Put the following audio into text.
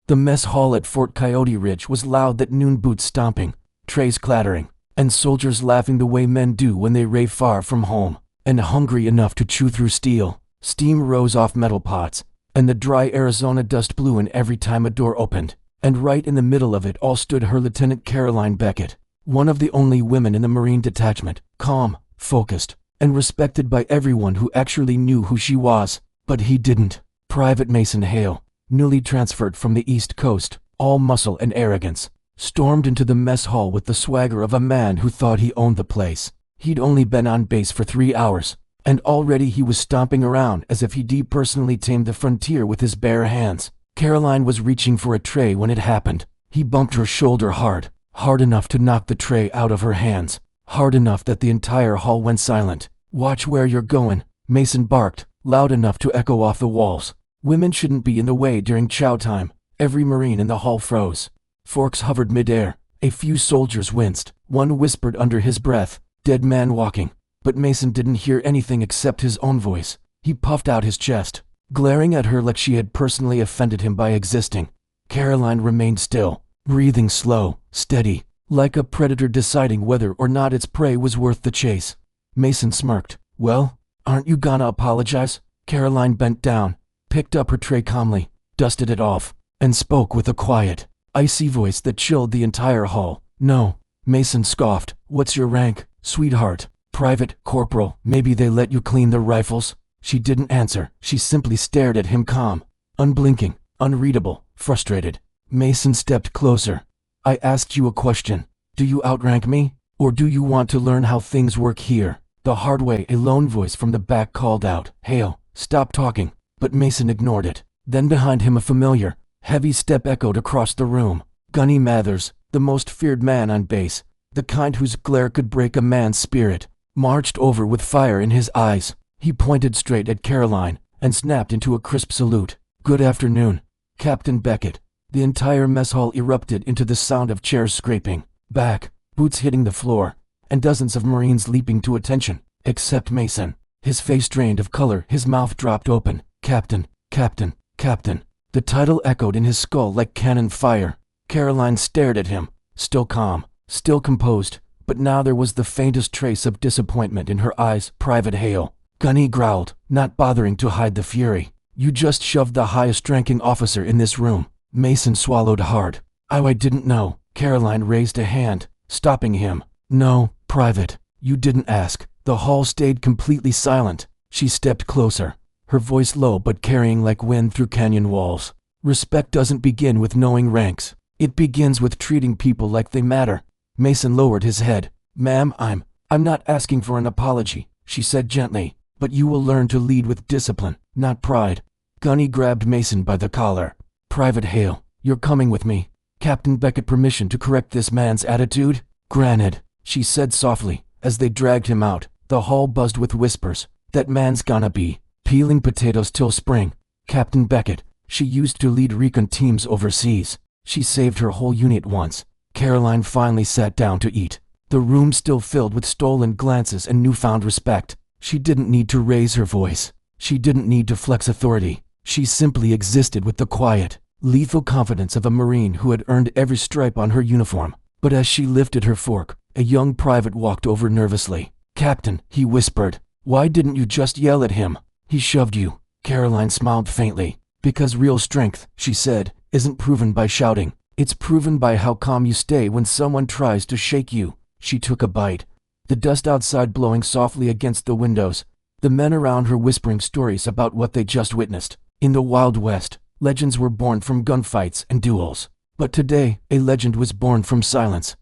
The mess hall at Fort Coyote Ridge was loud, that noon boots stomping, trays clattering, and soldiers laughing the way men do when they rave far from home, and hungry enough to chew through steel. Steam rose off metal pots, and the dry Arizona dust blew in every time a door opened. And right in the middle of it all stood her Lieutenant Caroline Beckett, one of the only women in the Marine detachment, calm, focused, and respected by everyone who actually knew who she was. But he didn't. Private Mason Hale, newly transferred from the East Coast, all muscle and arrogance, stormed into the mess hall with the swagger of a man who thought he owned the place. He'd only been on base for 3 hours, and already he was stomping around as if he'd depersonally tamed the frontier with his bare hands. Caroline was reaching for a tray when it happened. He bumped her shoulder hard, hard enough to knock the tray out of her hands, hard enough that the entire hall went silent. "Watch where you're going," Mason barked, loud enough to echo off the walls. Women shouldn't be in the way during chow time. Every Marine in the hall froze. Forks hovered midair. A few soldiers winced. One whispered under his breath, "Dead man walking." But Mason didn't hear anything except his own voice. He puffed out his chest, glaring at her like she had personally offended him by existing. Caroline remained still, breathing slow, steady, like a predator deciding whether or not its prey was worth the chase. Mason smirked. "Well, aren't you gonna apologize?" Caroline bent down, picked up her tray calmly, dusted it off, and spoke with a quiet, icy voice that chilled the entire hall. "No." Mason scoffed. "What's your rank, sweetheart? Private, corporal? Maybe they let you clean the rifles?" She didn't answer. She simply stared at him, calm, unblinking, unreadable, frustrated. Mason stepped closer. "I asked you a question. Do you outrank me? Or do you want to learn how things work here?" The hard way, a lone voice from the back called out, "Hale, stop talking." But Mason ignored it. Then behind him a familiar, heavy step echoed across the room. Gunny Mathers, the most feared man on base, the kind whose glare could break a man's spirit, marched over with fire in his eyes. He pointed straight at Caroline and snapped into a crisp salute. "Good afternoon, Captain Beckett." The entire mess hall erupted into the sound of chairs scraping back, boots hitting the floor, and dozens of Marines leaping to attention, except Mason. His face drained of color, his mouth dropped open. "Captain, Captain, Captain." The title echoed in his skull like cannon fire. Caroline stared at him, still calm, still composed, but now there was the faintest trace of disappointment in her eyes. "Private Hale." Gunny growled, not bothering to hide the fury. "You just shoved the highest-ranking officer in this room." Mason swallowed hard. "Oh, I didn't know." Caroline raised a hand, stopping him. "No, Private, you didn't ask." The hall stayed completely silent. She stepped closer, her voice low but carrying like wind through canyon walls. "Respect doesn't begin with knowing ranks. It begins with treating people like they matter." Mason lowered his head. "Ma'am, I'm not asking for an apology," she said gently. "But you will learn to lead with discipline, not pride." Gunny grabbed Mason by the collar. "Private Hale, you're coming with me. Captain Beckett permission to correct this man's attitude?" "Granted," she said softly. As they dragged him out, the hall buzzed with whispers. "That man's gonna be peeling potatoes till spring." Captain Beckett, she used to lead recon teams overseas. She saved her whole unit once. Caroline finally sat down to eat. The room still filled with stolen glances and newfound respect. She didn't need to raise her voice. She didn't need to flex authority. She simply existed with the quiet, lethal confidence of a Marine who had earned every stripe on her uniform. But as she lifted her fork, a young private walked over nervously. "Captain," he whispered, "why didn't you just yell at him? He shoved you." Caroline smiled faintly. "Because real strength," she said, "isn't proven by shouting. It's proven by how calm you stay when someone tries to shake you." She took a bite, the dust outside blowing softly against the windows, the men around her whispering stories about what they just witnessed. In the Wild West, legends were born from gunfights and duels. But today, a legend was born from silence.